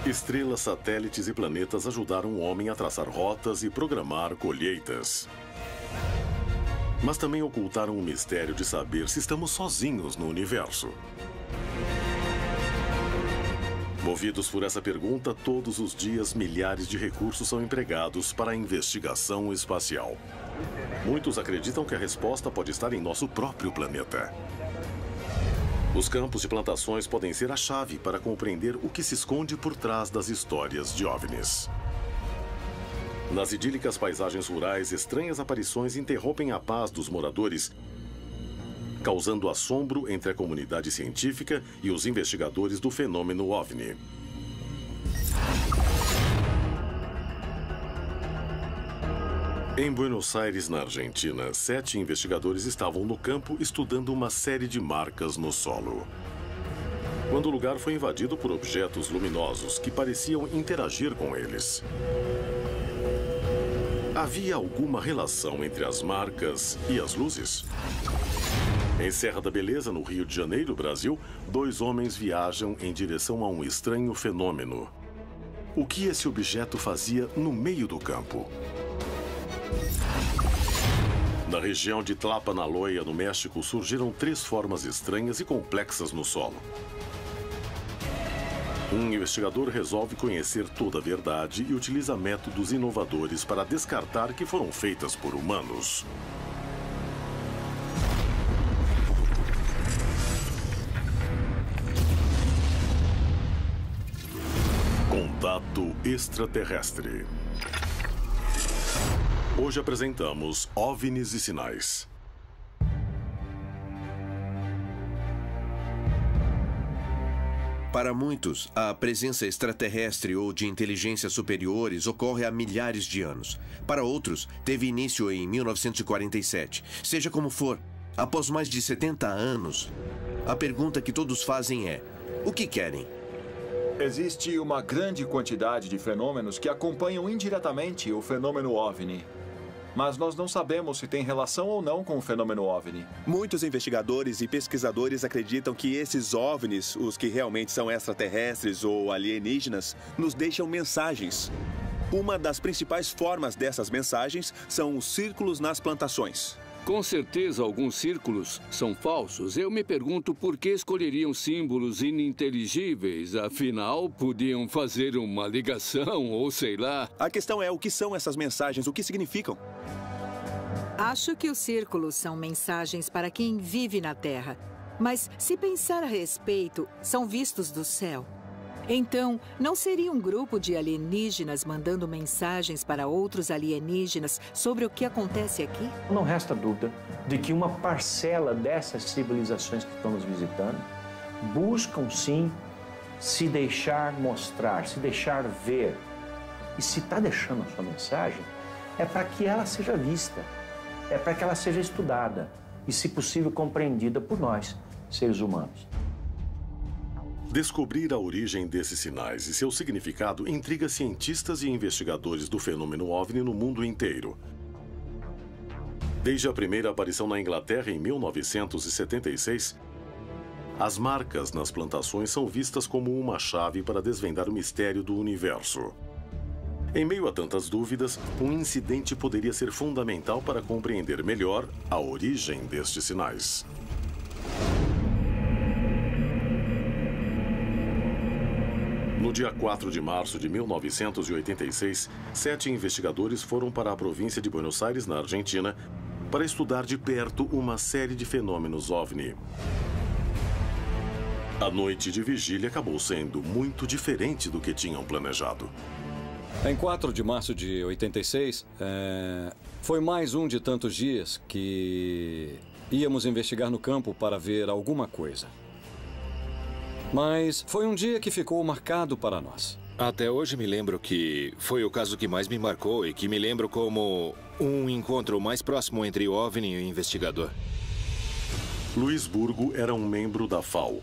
Estrelas, satélites e planetas ajudaram o homem a traçar rotas e programar colheitas. Mas também ocultaram o mistério de saber se estamos sozinhos no universo. Movidos por essa pergunta, todos os dias milhares de recursos são empregados para a investigação espacial. Muitos acreditam que a resposta pode estar em nosso próprio planeta. Os campos de plantações podem ser a chave para compreender o que se esconde por trás das histórias de OVNIs. Nas idílicas paisagens rurais, estranhas aparições interrompem a paz dos moradores, causando assombro entre a comunidade científica e os investigadores do fenômeno OVNI. Em Buenos Aires, na Argentina, 7 investigadores estavam no campo estudando uma série de marcas no solo, quando o lugar foi invadido por objetos luminosos que pareciam interagir com eles. Havia alguma relação entre as marcas e as luzes? Em Serra da Beleza, no Rio de Janeiro, Brasil, 2 homens viajam em direção a um estranho fenômeno. O que esse objeto fazia no meio do campo? Na região de Tlapalanoia, no México, surgiram 3 formas estranhas e complexas no solo. Um investigador resolve conhecer toda a verdade e utiliza métodos inovadores para descartar que foram feitas por humanos. Contato extraterrestre. Hoje apresentamos OVNIs e Sinais. Para muitos, a presença extraterrestre ou de inteligências superiores ocorre há milhares de anos. Para outros, teve início em 1947. Seja como for, após mais de 70 anos, a pergunta que todos fazem é: o que querem? Existe uma grande quantidade de fenômenos que acompanham indiretamente o fenômeno OVNI. Mas nós não sabemos se tem relação ou não com o fenômeno OVNI. Muitos investigadores e pesquisadores acreditam que esses OVNIs, os que realmente são extraterrestres ou alienígenas, nos deixam mensagens. Uma das principais formas dessas mensagens são os círculos nas plantações. Com certeza, alguns círculos são falsos. Eu me pergunto por que escolheriam símbolos ininteligíveis. Afinal, podiam fazer uma ligação ou sei lá. A questão é o que são essas mensagens, o que significam? Acho que os círculos são mensagens para quem vive na Terra. Mas, se pensar a respeito, são vistos do céu. Então, não seria um grupo de alienígenas mandando mensagens para outros alienígenas sobre o que acontece aqui? Não resta dúvida de que uma parcela dessas civilizações que estamos visitando buscam, sim, se deixar mostrar, se deixar ver. E se está deixando a sua mensagem, é para que ela seja vista, é para que ela seja estudada e, se possível, compreendida por nós, seres humanos. Descobrir a origem desses sinais e seu significado intriga cientistas e investigadores do fenômeno OVNI no mundo inteiro. Desde a primeira aparição na Inglaterra em 1976, as marcas nas plantações são vistas como uma chave para desvendar o mistério do universo. Em meio a tantas dúvidas, um incidente poderia ser fundamental para compreender melhor a origem destes sinais. No dia 4 de março de 1986, 7 investigadores foram para a província de Buenos Aires, na Argentina, para estudar de perto uma série de fenômenos OVNI. A noite de vigília acabou sendo muito diferente do que tinham planejado. Em 4 de março de 86, foi mais um de tantos dias que íamos investigar no campo para ver alguma coisa. Mas foi um dia que ficou marcado para nós. Até hoje me lembro que foi o caso que mais me marcou e que me lembro como um encontro mais próximo entre o OVNI e o investigador. Luiz Burgo era um membro da FAO,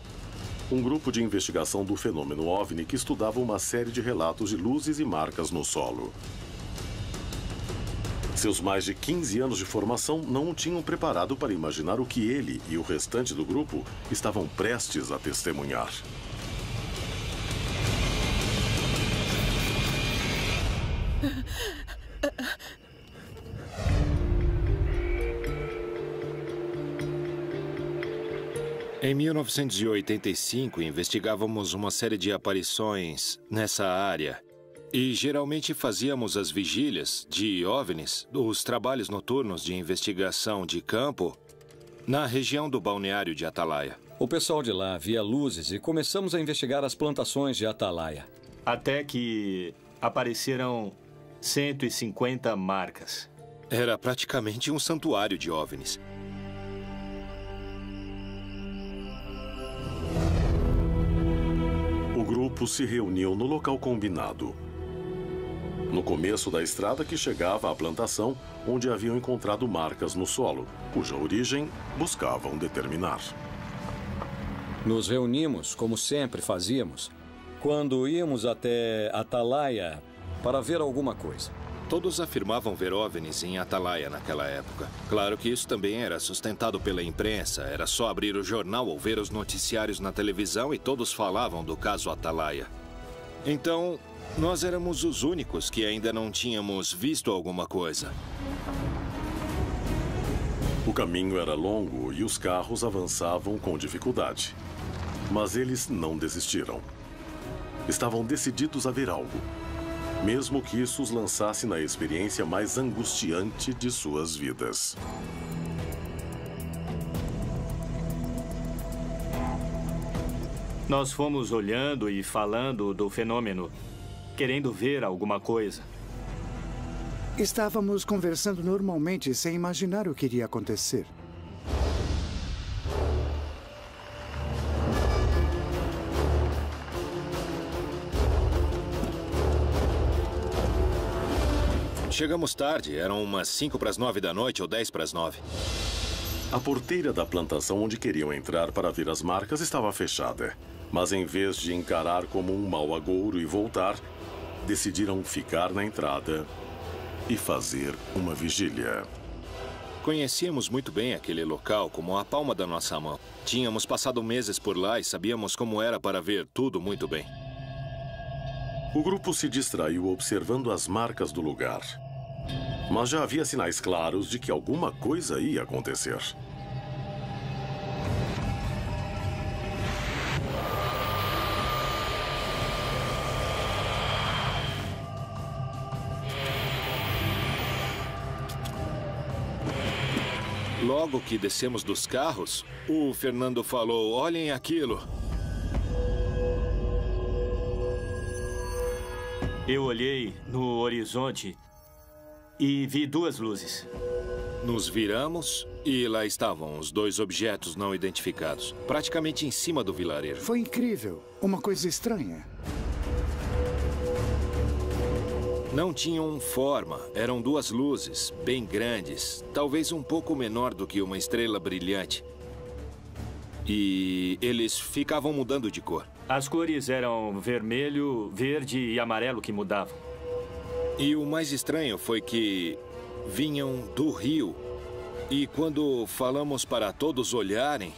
um grupo de investigação do fenômeno OVNI que estudava uma série de relatos de luzes e marcas no solo. Seus mais de 15 anos de formação não o tinham preparado para imaginar o que ele e o restante do grupo estavam prestes a testemunhar. Em 1985, investigávamos uma série de aparições nessa área. E geralmente fazíamos as vigílias de OVNIs, os trabalhos noturnos de investigação de campo, na região do balneário de Atalaia. O pessoal de lá via luzes e começamos a investigar as plantações de Atalaia. Até que apareceram 150 marcas. Era praticamente um santuário de OVNIs. O grupo se reuniu no local combinado, no começo da estrada que chegava à plantação, onde haviam encontrado marcas no solo, cuja origem buscavam determinar. Nos reunimos, como sempre fazíamos, quando íamos até Atalaia para ver alguma coisa. Todos afirmavam ver OVNIs em Atalaia naquela época. Claro que isso também era sustentado pela imprensa. Era só abrir o jornal ou ver os noticiários na televisão e todos falavam do caso Atalaia. Então, nós éramos os únicos que ainda não tínhamos visto alguma coisa. O caminho era longo e os carros avançavam com dificuldade. Mas eles não desistiram. Estavam decididos a ver algo, mesmo que isso os lançasse na experiência mais angustiante de suas vidas. Nós fomos olhando e falando do fenômeno, querendo ver alguma coisa. Estávamos conversando normalmente, sem imaginar o que iria acontecer. Chegamos tarde, eram umas 5 para as 9 da noite ou 10 para as 9. A porteira da plantação onde queriam entrar para ver as marcas estava fechada. Mas em vez de encarar como um mau agouro e voltar, decidiram ficar na entrada e fazer uma vigília. Conhecíamos muito bem aquele local como a palma da nossa mão. Tínhamos passado meses por lá e sabíamos como era para ver tudo muito bem. O grupo se distraiu observando as marcas do lugar. Mas já havia sinais claros de que alguma coisa ia acontecer. Logo que descemos dos carros, o Fernando falou: "Olhem aquilo." Eu olhei no horizonte e vi duas luzes. Nos viramos e lá estavam os dois objetos não identificados, praticamente em cima do vilarejo. Foi incrível. Uma coisa estranha. Não tinham forma, eram duas luzes, bem grandes, talvez um pouco menor do que uma estrela brilhante. E eles ficavam mudando de cor. As cores eram vermelho, verde e amarelo que mudavam. E o mais estranho foi que vinham do rio. E quando falamos para todos olharem,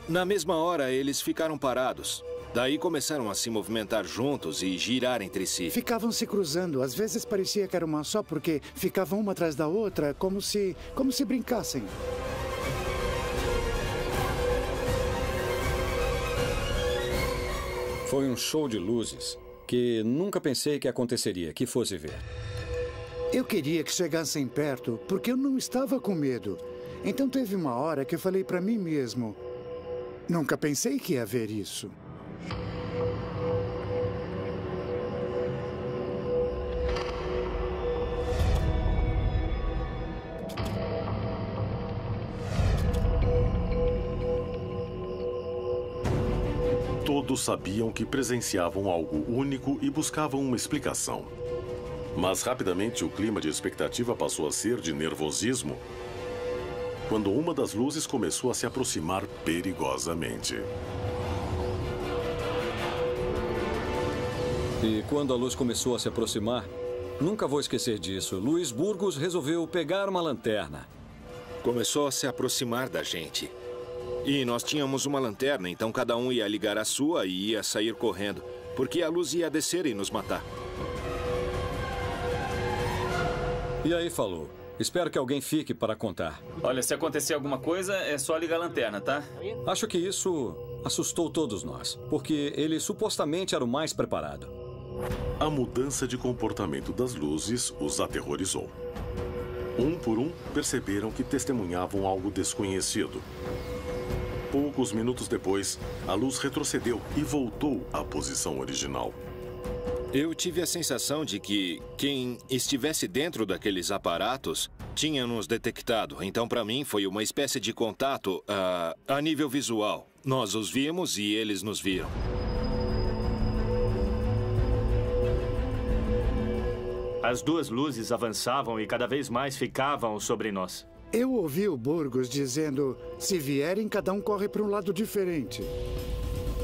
na mesma hora eles ficaram parados. Daí começaram a se movimentar juntos e girar entre si. Ficavam se cruzando. Às vezes parecia que era uma só, porque ficavam uma atrás da outra, como se brincassem. Foi um show de luzes que nunca pensei que aconteceria, que fosse ver. Eu queria que chegassem perto, porque eu não estava com medo. Então teve uma hora que eu falei para mim mesmo: nunca pensei que ia ver isso. Todos sabiam que presenciavam algo único e buscavam uma explicação. Mas rapidamente o clima de expectativa passou a ser de nervosismo quando uma das luzes começou a se aproximar perigosamente. E quando a luz começou a se aproximar, nunca vou esquecer disso, Luiz Burgos resolveu pegar uma lanterna. Começou a se aproximar da gente. E nós tínhamos uma lanterna, então cada um ia ligar a sua e ia sair correndo, porque a luz ia descer e nos matar. E aí, falou. Espero que alguém fique para contar. Olha, se acontecer alguma coisa, é só ligar a lanterna, tá? Acho que isso assustou todos nós, porque ele supostamente era o mais preparado. A mudança de comportamento das luzes os aterrorizou. Um por um, perceberam que testemunhavam algo desconhecido. Poucos minutos depois, a luz retrocedeu e voltou à posição original. Eu tive a sensação de que quem estivesse dentro daqueles aparatos tinha nos detectado. Então, para mim, foi uma espécie de contato a nível visual. Nós os vimos e eles nos viram. As duas luzes avançavam e cada vez mais ficavam sobre nós. Eu ouvi o Burgos dizendo, se vierem, cada um corre para um lado diferente.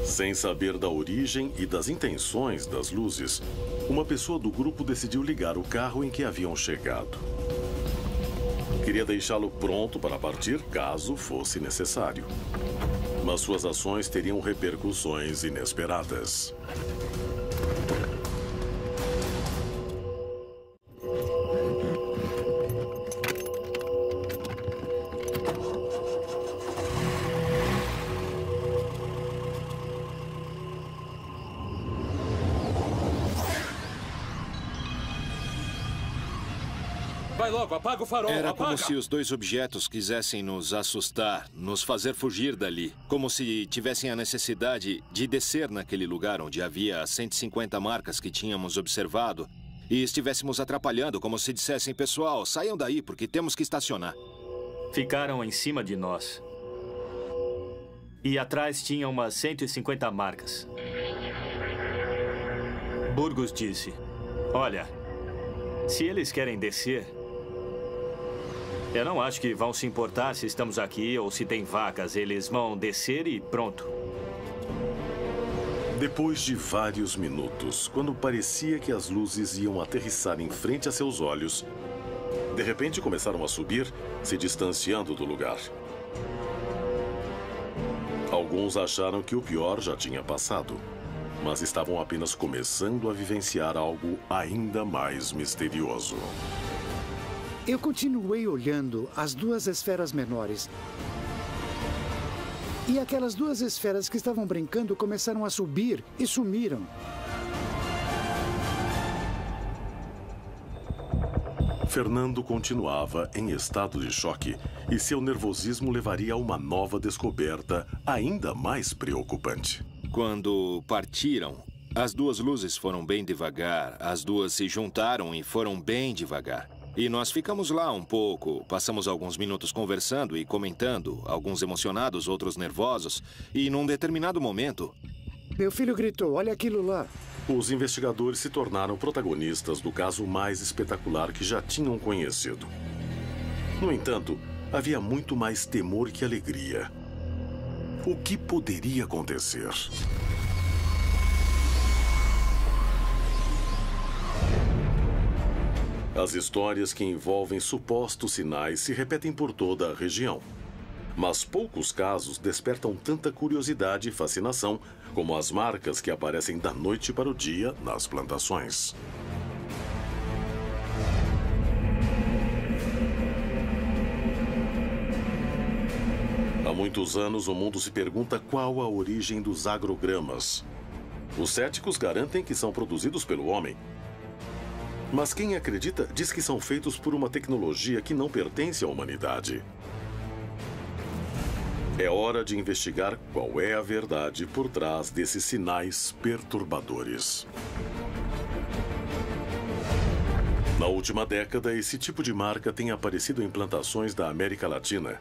Sem saber da origem e das intenções das luzes, uma pessoa do grupo decidiu ligar o carro em que haviam chegado. Queria deixá-lo pronto para partir caso fosse necessário. Mas suas ações teriam repercussões inesperadas. Vai logo, apaga o farol, Era apaga! como se os dois objetos quisessem nos assustar, nos fazer fugir dali. Como se tivessem a necessidade de descer naquele lugar onde havia as 150 marcas que tínhamos observado e estivéssemos atrapalhando, como se dissessem, pessoal, saiam daí porque temos que estacionar. Ficaram em cima de nós. E atrás tinha umas 150 marcas. Burgos disse, olha, se eles querem descer, eu não acho que vão se importar se estamos aqui ou se tem vacas. Eles vão descer e pronto. Depois de vários minutos, quando parecia que as luzes iam aterrissar em frente a seus olhos, de repente começaram a subir, se distanciando do lugar. Alguns acharam que o pior já tinha passado, mas estavam apenas começando a vivenciar algo ainda mais misterioso. Eu continuei olhando as duas esferas menores. E aquelas duas esferas que estavam brincando começaram a subir e sumiram. Fernando continuava em estado de choque e seu nervosismo levaria a uma nova descoberta ainda mais preocupante. Quando partiram, as duas luzes foram bem devagar, as duas se juntaram e foram bem devagar. E nós ficamos lá um pouco, passamos alguns minutos conversando e comentando, alguns emocionados, outros nervosos, e num determinado momento... Meu filho gritou, olha aquilo lá. Os investigadores se tornaram protagonistas do caso mais espetacular que já tinham conhecido. No entanto, havia muito mais temor que alegria. O que poderia acontecer? As histórias que envolvem supostos sinais se repetem por toda a região. Mas poucos casos despertam tanta curiosidade e fascinação como as marcas que aparecem da noite para o dia nas plantações. Há muitos anos, o mundo se pergunta qual a origem dos agrogramas. Os céticos garantem que são produzidos pelo homem. Mas quem acredita diz que são feitos por uma tecnologia que não pertence à humanidade. É hora de investigar qual é a verdade por trás desses sinais perturbadores. Na última década, esse tipo de marca tem aparecido em plantações da América Latina.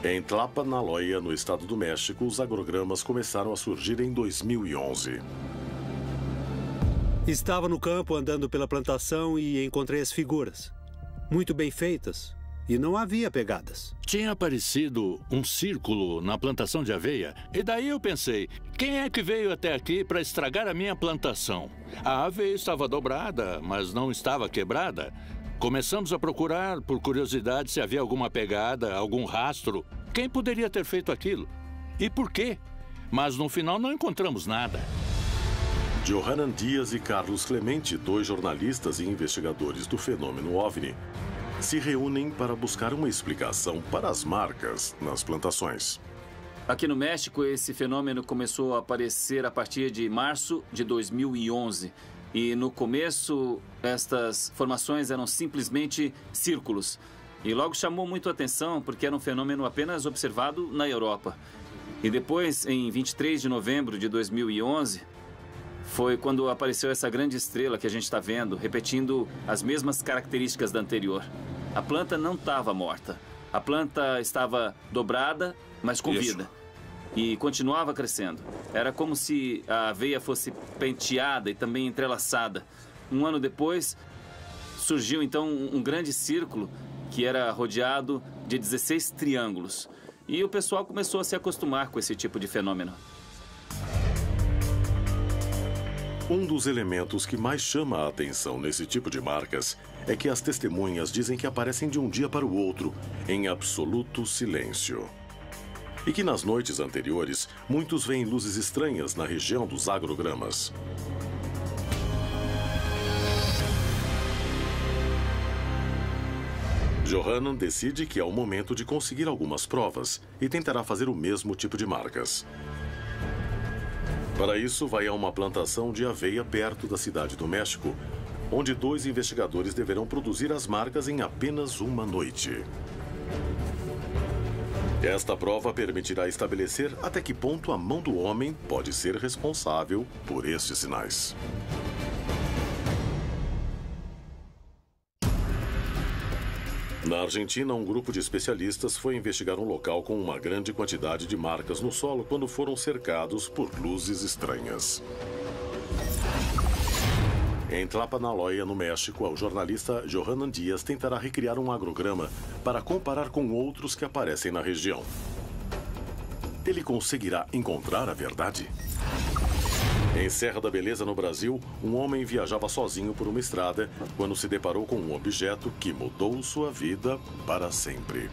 Em Tlapanaloya, no estado do México, os agrogramas começaram a surgir em 2011. Estava no campo andando pela plantação e encontrei as figuras. Muito bem feitas. E não havia pegadas. Tinha aparecido um círculo na plantação de aveia. E daí eu pensei, quem é que veio até aqui para estragar a minha plantação? A aveia estava dobrada, mas não estava quebrada. Começamos a procurar, por curiosidade, se havia alguma pegada, algum rastro. Quem poderia ter feito aquilo? E por quê? Mas no final não encontramos nada. Johanan Dias e Carlos Clemente, 2 jornalistas e investigadores do fenômeno OVNI, se reúnem para buscar uma explicação para as marcas nas plantações. Aqui no México, esse fenômeno começou a aparecer a partir de março de 2011. E no começo, estas formações eram simplesmente círculos. E logo chamou muito a atenção porque era um fenômeno apenas observado na Europa. E depois, em 23 de novembro de 2011, foi quando apareceu essa grande estrela que a gente está vendo, repetindo as mesmas características da anterior. A planta não estava morta. A planta estava dobrada, mas com vida. E continuava crescendo. Era como se a aveia fosse penteada e também entrelaçada. Um ano depois, surgiu então um grande círculo que era rodeado de 16 triângulos. E o pessoal começou a se acostumar com esse tipo de fenômeno. Um dos elementos que mais chama a atenção nesse tipo de marcas é que as testemunhas dizem que aparecem de um dia para o outro, em absoluto silêncio. E que nas noites anteriores, muitos veem luzes estranhas na região dos agrogramas. Johanan decide que é o momento de conseguir algumas provas e tentará fazer o mesmo tipo de marcas. Para isso, vai a uma plantação de aveia perto da cidade do México, onde 2 investigadores deverão produzir as marcas em apenas uma noite. Esta prova permitirá estabelecer até que ponto a mão do homem pode ser responsável por estes sinais. Na Argentina, um grupo de especialistas foi investigar um local com uma grande quantidade de marcas no solo quando foram cercados por luzes estranhas. Em Tlapaloloya, no México, o jornalista Johanan Dias tentará recriar um agrograma para comparar com outros que aparecem na região. Ele conseguirá encontrar a verdade? Em Serra da Beleza, no Brasil, um homem viajava sozinho por uma estrada quando se deparou com um objeto que mudou sua vida para sempre.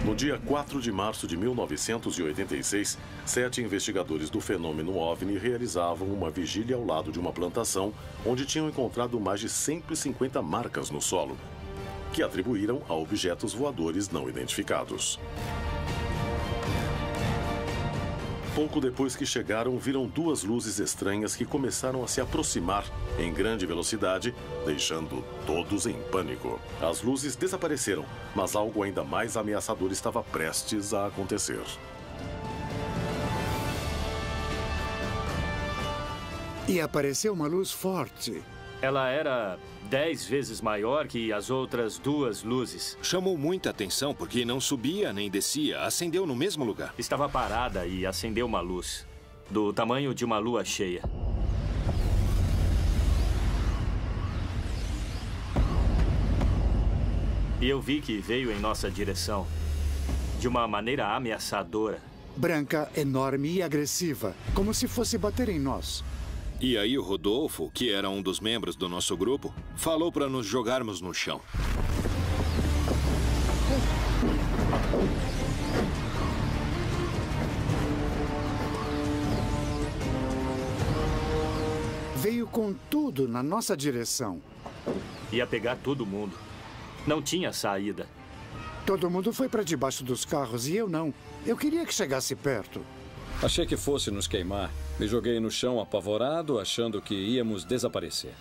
No dia 4 de março de 1986, 7 investigadores do fenômeno OVNI realizavam uma vigília ao lado de uma plantação onde tinham encontrado mais de 150 marcas no solo, que atribuíram a objetos voadores não identificados. Pouco depois que chegaram, viram 2 luzes estranhas que começaram a se aproximar em grande velocidade, deixando todos em pânico. As luzes desapareceram, mas algo ainda mais ameaçador estava prestes a acontecer. E apareceu uma luz forte. Ela era 10 vezes maior que as outras 2 luzes. Chamou muita atenção porque não subia nem descia, acendeu no mesmo lugar. Estava parada e acendeu uma luz, do tamanho de uma lua cheia. E eu vi que veio em nossa direção, de uma maneira ameaçadora. Branca, enorme e agressiva, como se fosse bater em nós. E aí o Rodolfo, que era um dos membros do nosso grupo, falou para nos jogarmos no chão. Veio com tudo na nossa direção. Ia pegar todo mundo. Não tinha saída. Todo mundo foi para debaixo dos carros e eu não. Eu queria que chegasse perto. Achei que fosse nos queimar. Me joguei no chão apavorado, achando que íamos desaparecer.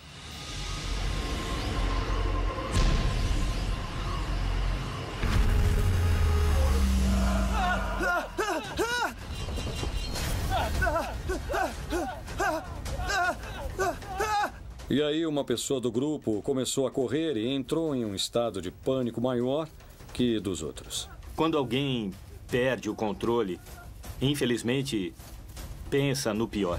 E aí uma pessoa do grupo começou a correr e entrou em um estado de pânico maior que dos outros. Quando alguém perde o controle, infelizmente, pensa no pior.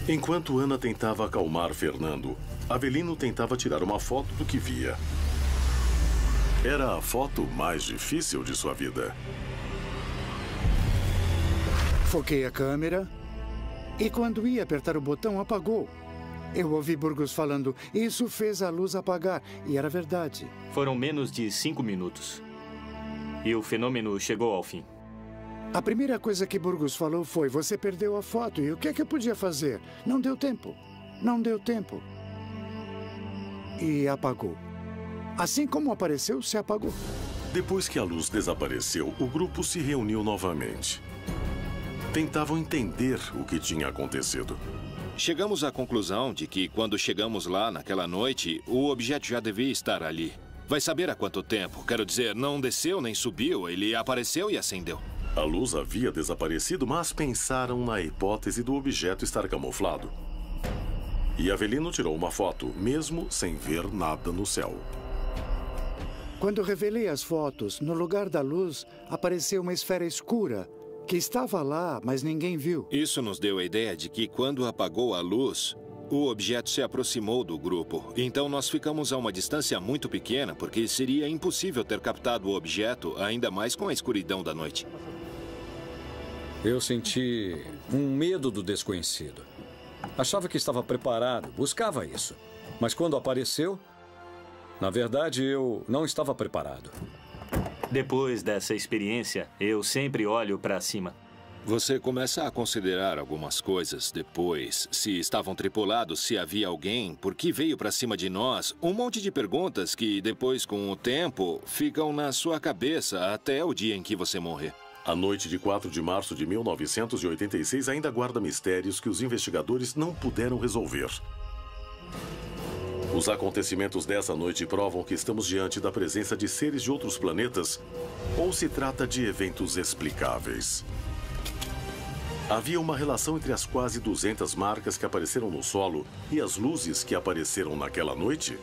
Enquanto Ana tentava acalmar Fernando, Avelino tentava tirar uma foto do que via. Era a foto mais difícil de sua vida. Foquei a câmera e quando ia apertar o botão, apagou. Eu ouvi Burgos falando, isso fez a luz apagar. E era verdade. Foram menos de 5 minutos. E o fenômeno chegou ao fim. A primeira coisa que Burgos falou foi, você perdeu a foto. E o que é que eu podia fazer? Não deu tempo. Não deu tempo. E apagou. Assim como apareceu, se apagou. Depois que a luz desapareceu, o grupo se reuniu novamente. Tentavam entender o que tinha acontecido. Chegamos à conclusão de que, quando chegamos lá naquela noite, o objeto já devia estar ali. Vai saber há quanto tempo. Quero dizer, não desceu nem subiu, ele apareceu e acendeu. A luz havia desaparecido, mas pensaram na hipótese do objeto estar camuflado. E Avelino tirou uma foto, mesmo sem ver nada no céu. Quando revelei as fotos, no lugar da luz, apareceu uma esfera escura, que estava lá, mas ninguém viu. Isso nos deu a ideia de que, quando apagou a luz, o objeto se aproximou do grupo. Então nós ficamos a uma distância muito pequena, porque seria impossível ter captado o objeto, ainda mais com a escuridão da noite. Eu senti um medo do desconhecido. Achava que estava preparado, buscava isso. Mas quando apareceu, na verdade, eu não estava preparado. Depois dessa experiência, eu sempre olho para cima. Você começa a considerar algumas coisas depois. Se estavam tripulados, se havia alguém, por que veio para cima de nós? Um monte de perguntas que, depois, com o tempo, ficam na sua cabeça até o dia em que você morrer. A noite de 4 de março de 1986 ainda guarda mistérios que os investigadores não puderam resolver. Os acontecimentos dessa noite provam que estamos diante da presença de seres de outros planetas ou se trata de eventos explicáveis. Havia uma relação entre as quase 200 marcas que apareceram no solo e as luzes que apareceram naquela noite?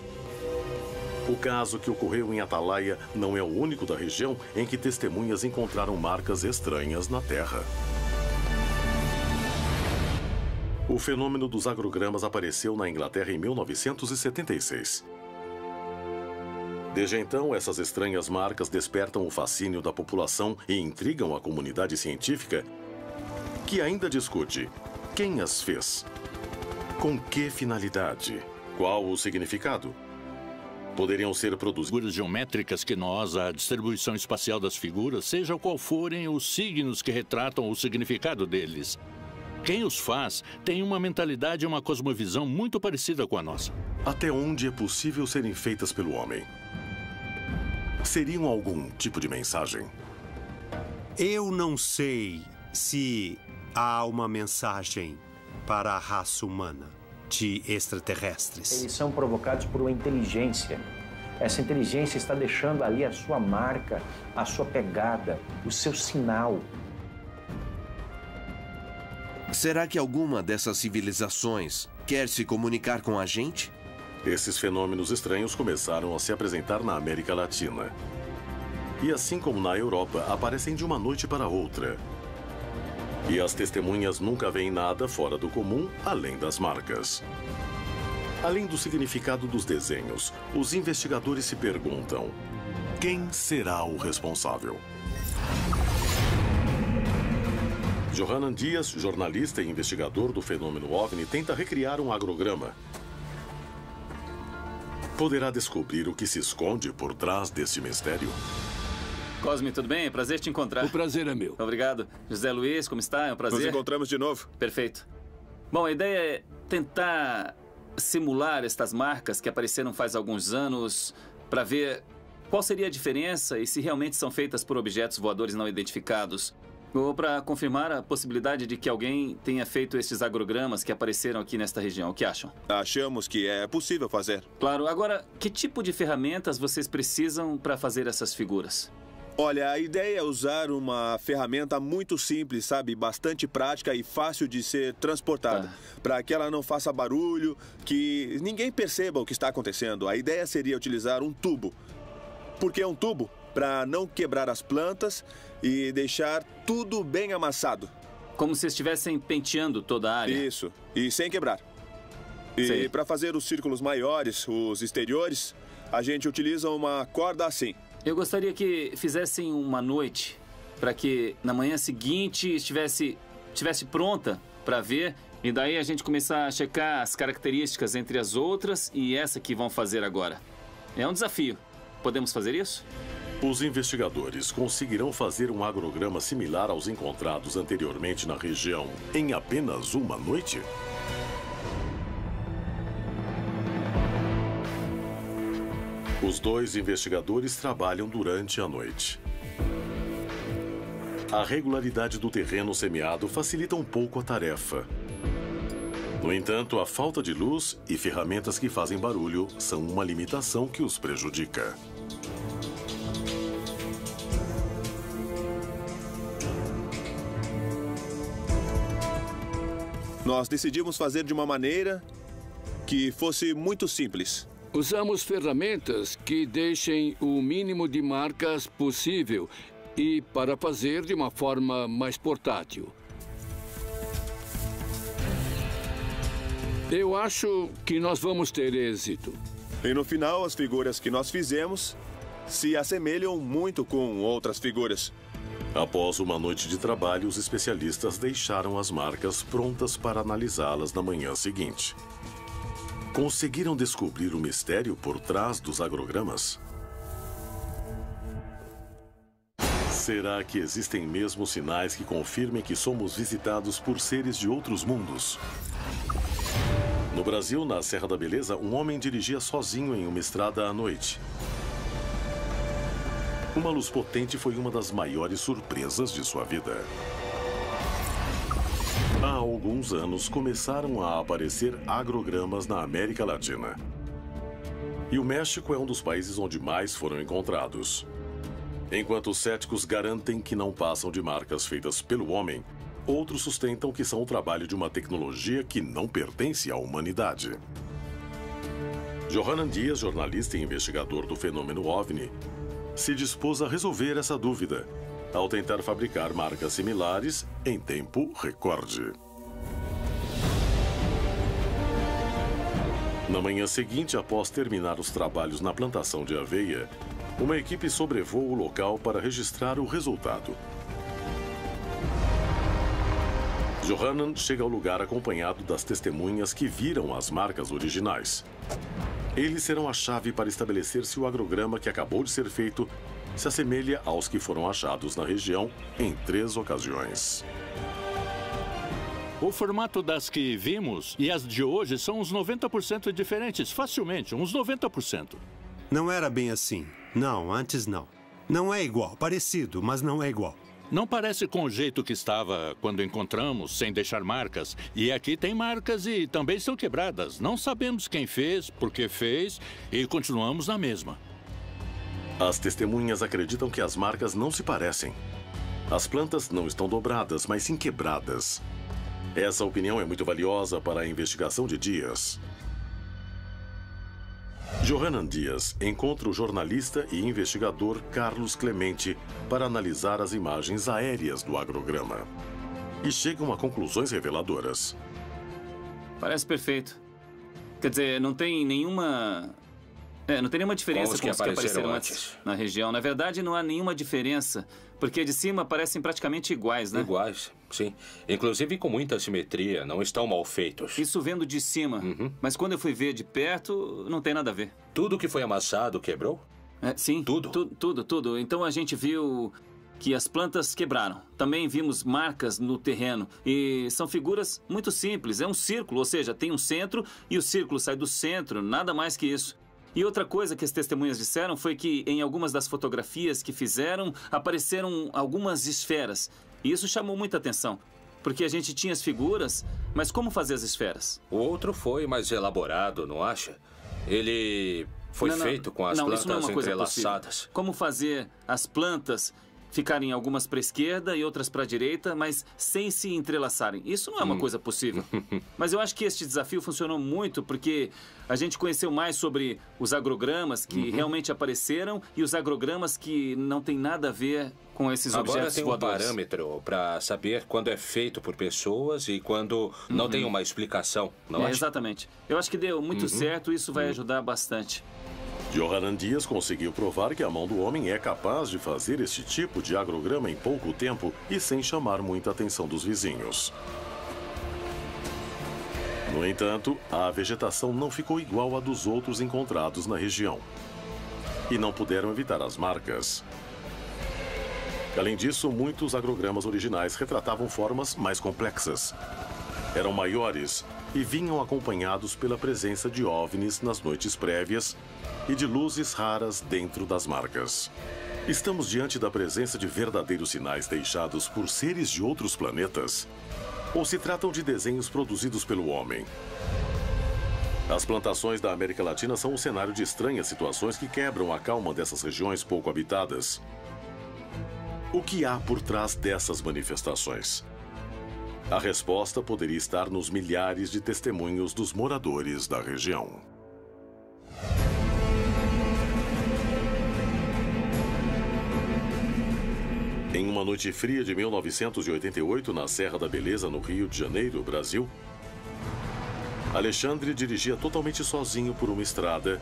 O caso que ocorreu em Atalaia não é o único da região em que testemunhas encontraram marcas estranhas na Terra. O fenômeno dos agrogramas apareceu na Inglaterra em 1976. Desde então, essas estranhas marcas despertam o fascínio da população e intrigam a comunidade científica, que ainda discute quem as fez, com que finalidade, qual o significado. Poderiam ser produzidas figuras geométricas que nós, a distribuição espacial das figuras, seja qual forem os signos que retratam o significado deles. Quem os faz tem uma mentalidade e uma cosmovisão muito parecida com a nossa. Até onde é possível serem feitas pelo homem? Seriam algum tipo de mensagem? Eu não sei se há uma mensagem para a raça humana de extraterrestres. Eles são provocados por uma inteligência. Essa inteligência está deixando ali a sua marca, a sua pegada, o seu sinal. Será que alguma dessas civilizações quer se comunicar com a gente? Esses fenômenos estranhos começaram a se apresentar na América Latina. E assim como na Europa, aparecem de uma noite para outra. E as testemunhas nunca veem nada fora do comum, além das marcas. Além do significado dos desenhos, os investigadores se perguntam: quem será o responsável? Johanan Dias, jornalista e investigador do fenômeno OVNI, tenta recriar um agrograma. Poderá descobrir o que se esconde por trás deste mistério? Cosme, tudo bem? É prazer te encontrar. O prazer é meu. Obrigado. José Luiz, como está? É um prazer. Nos encontramos de novo. Perfeito. Bom, a ideia é tentar simular estas marcas que apareceram faz alguns anos para ver qual seria a diferença e se realmente são feitas por objetos voadores não identificados. Ou para confirmar a possibilidade de que alguém tenha feito estes agrogramas que apareceram aqui nesta região. O que acham? Achamos que é possível fazer. Claro. Agora, que tipo de ferramentas vocês precisam para fazer essas figuras? Olha, a ideia é usar uma ferramenta muito simples, sabe? Bastante prática e fácil de ser transportada. Para que ela não faça barulho, que ninguém perceba o que está acontecendo. A ideia seria utilizar um tubo. Por que um tubo? Para não quebrar as plantas e deixar tudo bem amassado. Como se estivessem penteando toda a área? Isso, e sem quebrar. E para fazer os círculos maiores, os exteriores, a gente utiliza uma corda assim. Eu gostaria que fizessem uma noite, para que na manhã seguinte estivesse pronta para ver E daí a gente começar a checar as características entre as outras e essa que vão fazer agora. É um desafio. Podemos fazer isso? Os investigadores conseguirão fazer um agrograma similar aos encontrados anteriormente na região em apenas uma noite? Os dois investigadores trabalham durante a noite. A regularidade do terreno semeado facilita um pouco a tarefa. No entanto, a falta de luz e ferramentas que fazem barulho são uma limitação que os prejudica. Nós decidimos fazer de uma maneira que fosse muito simples. Usamos ferramentas que deixem o mínimo de marcas possível e para fazer de uma forma mais portátil. Eu acho que nós vamos ter êxito. E no final, as figuras que nós fizemos se assemelham muito com outras figuras. Após uma noite de trabalho, os especialistas deixaram as marcas prontas para analisá-las na manhã seguinte. Conseguiram descobrir o mistério por trás dos agrogramas? Será que existem mesmo sinais que confirmem que somos visitados por seres de outros mundos? No Brasil, na Serra da Beleza, um homem dirigia sozinho em uma estrada à noite. Uma luz potente foi uma das maiores surpresas de sua vida. Há alguns anos, começaram a aparecer agrogramas na América Latina. E o México é um dos países onde mais foram encontrados. Enquanto os céticos garantem que não passam de marcas feitas pelo homem, outros sustentam que são o trabalho de uma tecnologia que não pertence à humanidade. Johanan Dias, jornalista e investigador do fenômeno OVNI, se dispôs a resolver essa dúvida, ao tentar fabricar marcas similares em tempo recorde. Na manhã seguinte, após terminar os trabalhos na plantação de aveia, uma equipe sobrevoa o local para registrar o resultado. Johanan chega ao lugar acompanhado das testemunhas que viram as marcas originais. Eles serão a chave para estabelecer se o agrograma que acabou de ser feito se assemelha aos que foram achados na região em 3 ocasiões. O formato das que vimos e as de hoje são uns 90% diferentes, facilmente, uns 90%. Não era bem assim. Não, antes não. Não é igual, parecido, mas não é igual. Não parece com o jeito que estava quando encontramos, sem deixar marcas. E aqui tem marcas e também são quebradas. Não sabemos quem fez, por que fez e continuamos na mesma. As testemunhas acreditam que as marcas não se parecem. As plantas não estão dobradas, mas sim quebradas. Essa opinião é muito valiosa para a investigação de Dias. Johanan Dias encontra o jornalista e investigador Carlos Clemente para analisar as imagens aéreas do agrograma. E chegam a conclusões reveladoras. Parece perfeito. Quer dizer, não tem nenhuma... não tem nenhuma diferença com os que apareceram antes na região. Na verdade, não há nenhuma diferença, porque de cima parecem praticamente iguais, né? Iguais, sim. Inclusive com muita simetria, não estão mal feitos. Isso vendo de cima. Mas quando eu fui ver de perto, não tem nada a ver. Tudo que foi amassado quebrou? Sim. Tudo? Tudo. Então a gente viu que as plantas quebraram. Também vimos marcas no terreno. E são figuras muito simples. É um círculo, ou seja, tem um centro e o círculo sai do centro, nada mais que isso. E outra coisa que as testemunhas disseram foi que em algumas das fotografias que fizeram, apareceram algumas esferas. E isso chamou muita atenção, porque a gente tinha as figuras, mas como fazer as esferas? O outro foi mais elaborado, não acha? Ele foi feito com as plantas isso não é uma coisa entrelaçadas. Possível. Como fazer as plantas ficarem algumas para a esquerda e outras para a direita, mas sem se entrelaçarem. Isso não é uma coisa possível. Mas eu acho que este desafio funcionou muito porque a gente conheceu mais sobre os agrogramas que realmente apareceram e os agrogramas que não tem nada a ver com esses objetos voadores. Agora tem um parâmetro para saber quando é feito por pessoas e quando não tem uma explicação, não é? Exatamente. Eu acho que deu muito certo e isso vai ajudar bastante. Johanan Dias conseguiu provar que a mão do homem é capaz de fazer este tipo de agrograma em pouco tempo e sem chamar muita atenção dos vizinhos. No entanto, a vegetação não ficou igual à dos outros encontrados na região. E não puderam evitar as marcas. Além disso, muitos agrogramas originais retratavam formas mais complexas. Eram maiores e vinham acompanhados pela presença de OVNIs nas noites prévias e de luzes raras dentro das marcas. Estamos diante da presença de verdadeiros sinais deixados por seres de outros planetas? Ou se tratam de desenhos produzidos pelo homem? As plantações da América Latina são um cenário de estranhas situações que quebram a calma dessas regiões pouco habitadas. O que há por trás dessas manifestações? A resposta poderia estar nos milhares de testemunhos dos moradores da região. Em uma noite fria de 1988, na Serra da Beleza, no Rio de Janeiro, Brasil, Alexandre dirigia totalmente sozinho por uma estrada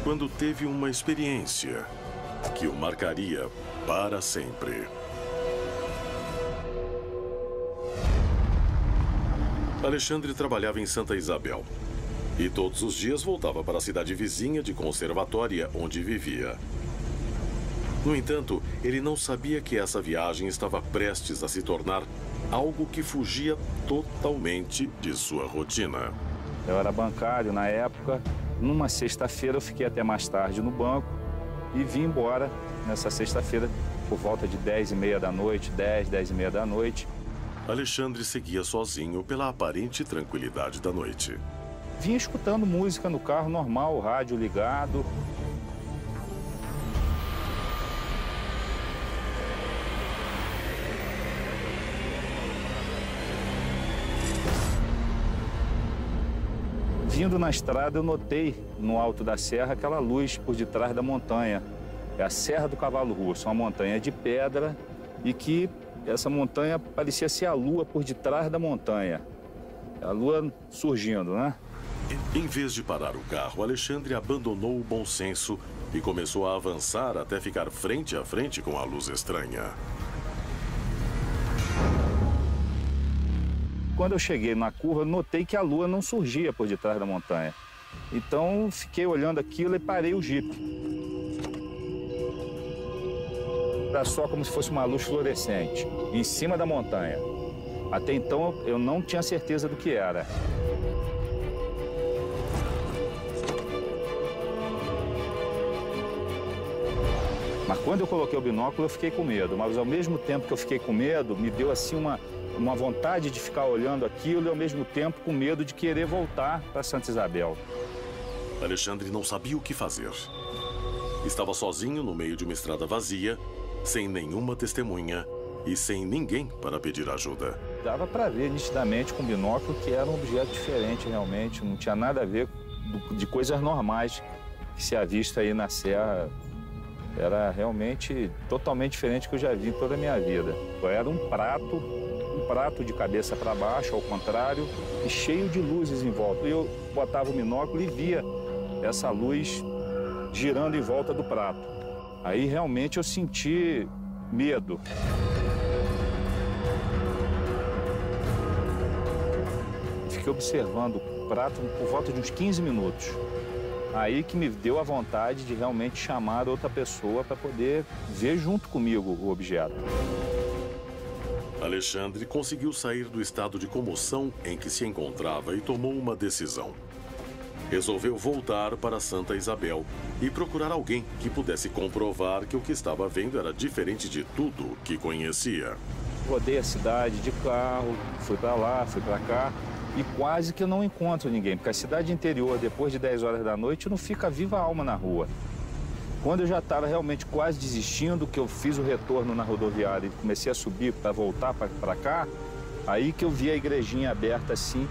quando teve uma experiência que o marcaria para sempre. Alexandre trabalhava em Santa Isabel e todos os dias voltava para a cidade vizinha de Conservatória, onde vivia. No entanto, ele não sabia que essa viagem estava prestes a se tornar algo que fugia totalmente de sua rotina. Eu era bancário na época. Numa sexta-feira eu fiquei até mais tarde no banco e vim embora nessa sexta-feira por volta de 10h30 da noite, 10h30 da noite. Alexandre seguia sozinho pela aparente tranquilidade da noite. Vinha escutando música no carro normal, o rádio ligado. Vindo na estrada, eu notei no alto da serra aquela luz por detrás da montanha. É a Serra do Cavalo Russo, uma montanha de pedra e que essa montanha parecia ser a lua por detrás da montanha. A lua surgindo, né? Em vez de parar o carro, Alexandre abandonou o bom senso e começou a avançar até ficar frente a frente com a luz estranha. Quando eu cheguei na curva, eu notei que a lua não surgia por detrás da montanha. Então, fiquei olhando aquilo e parei o jipe. Era só como se fosse uma luz fluorescente, em cima da montanha. Até então, eu não tinha certeza do que era. Mas quando eu coloquei o binóculo, eu fiquei com medo. Mas ao mesmo tempo que eu fiquei com medo, me deu assim uma vontade de ficar olhando aquilo e ao mesmo tempo com medo de querer voltar para Santa Isabel. Alexandre não sabia o que fazer. Estava sozinho no meio de uma estrada vazia, sem nenhuma testemunha e sem ninguém para pedir ajuda. Dava para ver nitidamente com o binóculo que era um objeto diferente realmente, não tinha nada a ver de coisas normais que se avista aí na serra. Era realmente totalmente diferente do que eu já vi em toda a minha vida. Era um prato de cabeça para baixo, ao contrário, e cheio de luzes em volta. E eu botava o binóculo e via essa luz girando em volta do prato. Aí realmente eu senti medo. Fiquei observando o prato por volta de uns 15 minutos. Aí que me deu a vontade de realmente chamar outra pessoa para poder ver junto comigo o objeto. Alexandre conseguiu sair do estado de comoção em que se encontrava e tomou uma decisão. Resolveu voltar para Santa Isabel e procurar alguém que pudesse comprovar que o que estava vendo era diferente de tudo que conhecia. Rodei a cidade de carro, fui para lá, fui para cá e quase que eu não encontro ninguém, porque a cidade interior, depois de 10 horas da noite, não fica viva alma na rua. Quando eu já estava realmente quase desistindo, que eu fiz o retorno na rodoviária e comecei a subir para voltar para cá, aí que eu vi a igrejinha aberta assim,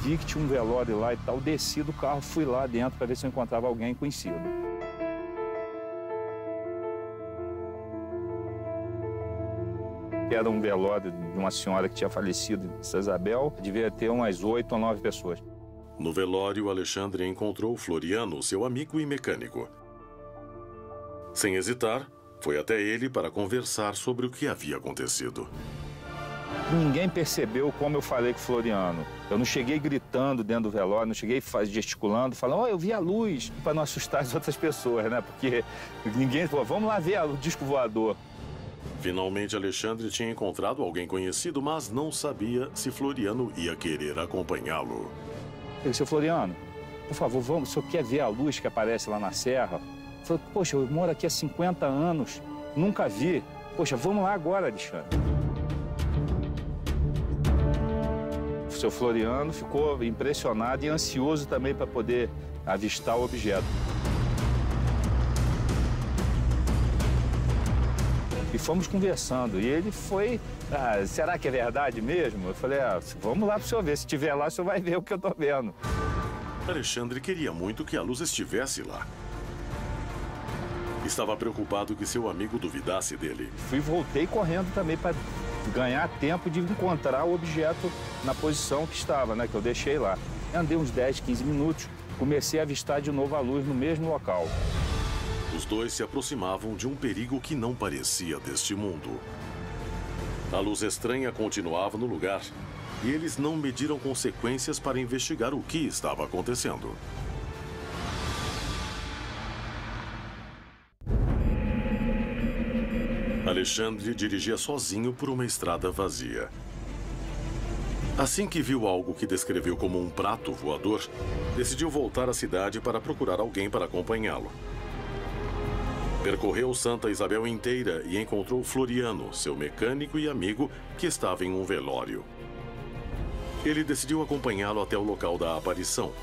vi que tinha um velório lá e tal, desci do carro, fui lá dentro para ver se eu encontrava alguém conhecido. Era um velório de uma senhora que tinha falecido em Santa Isabel, devia ter umas 8 ou 9 pessoas. No velório, Alexandre encontrou Floriano, seu amigo e mecânico. Sem hesitar, foi até ele para conversar sobre o que havia acontecido. Ninguém percebeu como eu falei com o Floriano. Eu não cheguei gritando dentro do velório, não cheguei gesticulando, falando, ó, eu vi a luz, para não assustar as outras pessoas, né? Porque ninguém falou, vamos lá ver o disco voador. Finalmente, Alexandre tinha encontrado alguém conhecido, mas não sabia se Floriano ia querer acompanhá-lo. Eu disse, Floriano, por favor, vamos, o senhor quer ver a luz que aparece lá na serra? Eu falei, poxa, eu moro aqui há 50 anos, nunca vi. Poxa, vamos lá agora, Alexandre. O seu Floriano ficou impressionado e ansioso também para poder avistar o objeto. E fomos conversando, e ele foi, será que é verdade mesmo? Eu falei, vamos lá para o senhor ver, se estiver lá, o senhor vai ver o que eu estou vendo. Alexandre queria muito que a luz estivesse lá. Estava preocupado que seu amigo duvidasse dele. Voltei correndo também para ganhar tempo de encontrar o objeto na posição que estava, né, que eu deixei lá. Andei uns 10, 15 minutos, comecei a avistar de novo a luz no mesmo local. Os dois se aproximavam de um perigo que não parecia deste mundo. A luz estranha continuava no lugar e eles não mediram consequências para investigar o que estava acontecendo. Alexandre dirigia sozinho por uma estrada vazia. Assim que viu algo que descreveu como um prato voador, decidiu voltar à cidade para procurar alguém para acompanhá-lo. Percorreu Santa Isabel inteira e encontrou Floriano, seu mecânico e amigo, que estava em um velório. Ele decidiu acompanhá-lo até o local da aparição,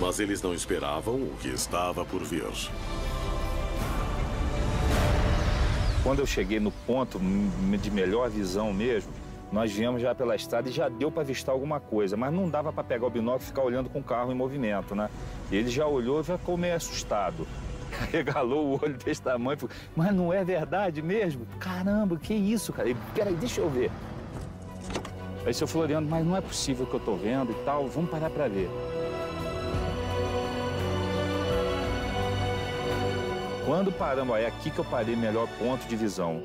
mas eles não esperavam o que estava por vir. Quando eu cheguei no ponto de melhor visão mesmo, nós viemos já pela estrada e já deu para avistar alguma coisa, mas não dava para pegar o binóculo e ficar olhando com o carro em movimento, né? Ele já olhou e já ficou meio assustado. Regalou o olho desse tamanho e falou, mas não é verdade mesmo? Caramba, que isso, cara? Peraí, deixa eu ver. Aí, seu Floriano, mas não é possível que eu tô vendo e tal, vamos parar para ver. Quando paramos, é aqui que eu parei, melhor ponto de visão.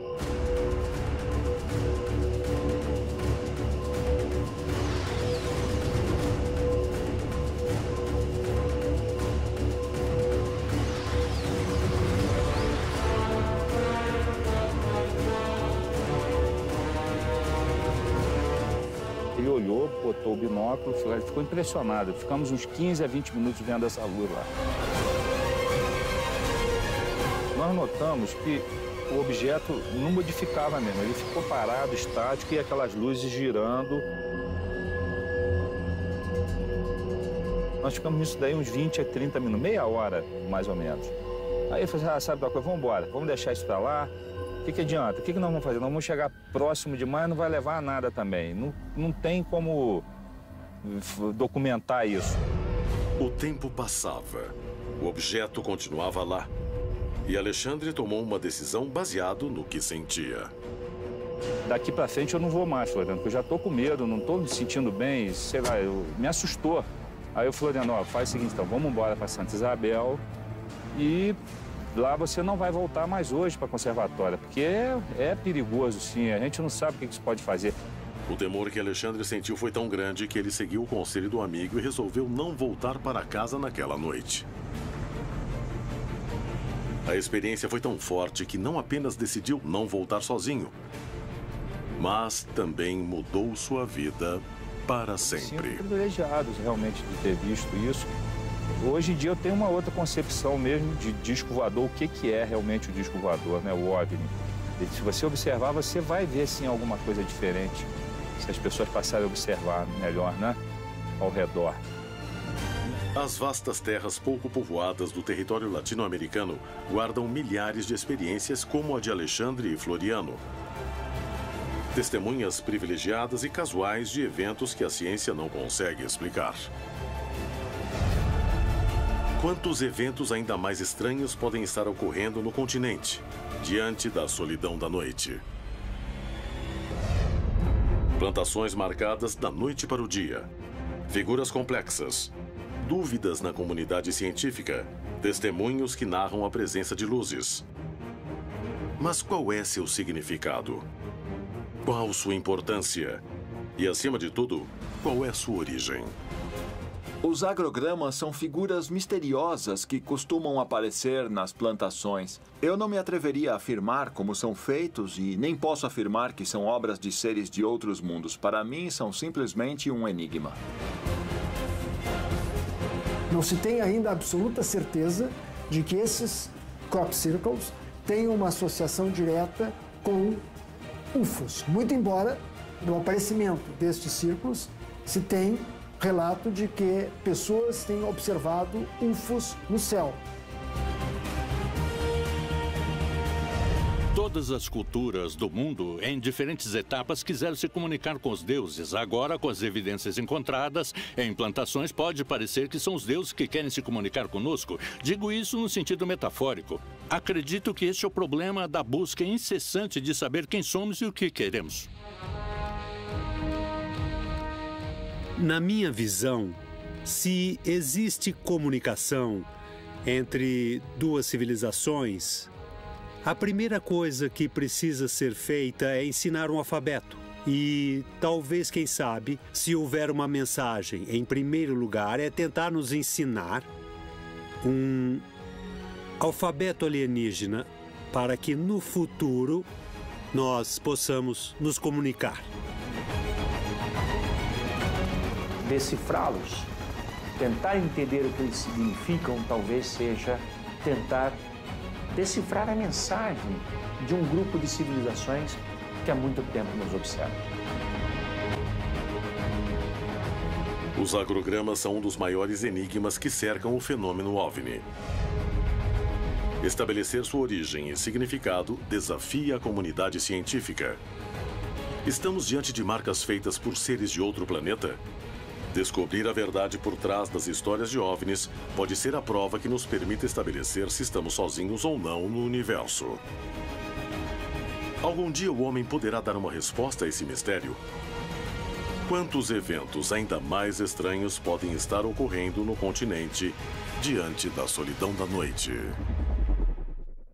Ele olhou, botou o binóculo, ficou impressionado. Ficamos uns 15 a 20 minutos vendo essa luz lá. Nós notamos que o objeto não modificava mesmo, ele ficou parado, estático, e aquelas luzes girando. Nós ficamos nisso daí uns 20 a 30 minutos, meia hora, mais ou menos. Aí eu falei, sabe da coisa, vamos embora, vamos deixar isso para lá. O que adianta? O que nós vamos fazer? Nós vamos chegar próximo demais, não vai levar a nada também. Não tem como documentar isso. O tempo passava, o objeto continuava lá. E Alexandre tomou uma decisão baseado no que sentia. Daqui para frente eu não vou mais, Floriano, porque eu já estou com medo, não estou me sentindo bem, sei lá, me assustou. Aí o Floriano, faz o seguinte, então, vamos embora para Santa Isabel e lá você não vai voltar mais hoje para a conservatória, porque é perigoso, sim, a gente não sabe o que isso pode fazer. O temor que Alexandre sentiu foi tão grande que ele seguiu o conselho do amigo e resolveu não voltar para casa naquela noite. A experiência foi tão forte que não apenas decidiu não voltar sozinho, mas também mudou sua vida para sempre. Sim, privilegiados realmente de ter visto isso. Hoje em dia eu tenho uma outra concepção mesmo de disco voador, o que é realmente o disco voador, né? O OVNI. E se você observar, você vai ver sim alguma coisa diferente, se as pessoas passarem a observar melhor, né? Ao redor. As vastas terras pouco povoadas do território latino-americano guardam milhares de experiências como a de Alexandre e Floriano. Testemunhas privilegiadas e casuais de eventos que a ciência não consegue explicar. Quantos eventos ainda mais estranhos podem estar ocorrendo no continente, diante da solidão da noite? Plantações marcadas da noite para o dia. Figuras complexas. Dúvidas na comunidade científica, testemunhos que narram a presença de luzes. Mas qual é seu significado? Qual sua importância? E, acima de tudo, qual é sua origem? Os agrogramas são figuras misteriosas que costumam aparecer nas plantações. Eu não me atreveria a afirmar como são feitos e nem posso afirmar que são obras de seres de outros mundos. Para mim, são simplesmente um enigma. Não se tem ainda absoluta certeza de que esses crop circles tenham uma associação direta com UFOs. Muito embora, no aparecimento destes círculos, se tem relato de que pessoas têm observado UFOs no céu. Todas as culturas do mundo, em diferentes etapas, quiseram se comunicar com os deuses. Agora, com as evidências encontradas em plantações, pode parecer que são os deuses que querem se comunicar conosco. Digo isso no sentido metafórico. Acredito que este é o problema da busca incessante de saber quem somos e o que queremos. Na minha visão, se existe comunicação entre duas civilizações, a primeira coisa que precisa ser feita é ensinar um alfabeto. E talvez, quem sabe, se houver uma mensagem, em primeiro lugar, é tentar nos ensinar um alfabeto alienígena para que no futuro nós possamos nos comunicar. Decifrá-los, tentar entender o que eles significam, talvez seja tentar decifrar a mensagem de um grupo de civilizações que há muito tempo nos observa. Os agrogramas são um dos maiores enigmas que cercam o fenômeno OVNI. Estabelecer sua origem e significado desafia a comunidade científica. Estamos diante de marcas feitas por seres de outro planeta? Descobrir a verdade por trás das histórias de OVNIs pode ser a prova que nos permite estabelecer se estamos sozinhos ou não no universo. Algum dia o homem poderá dar uma resposta a esse mistério? Quantos eventos ainda mais estranhos podem estar ocorrendo no continente diante da solidão da noite?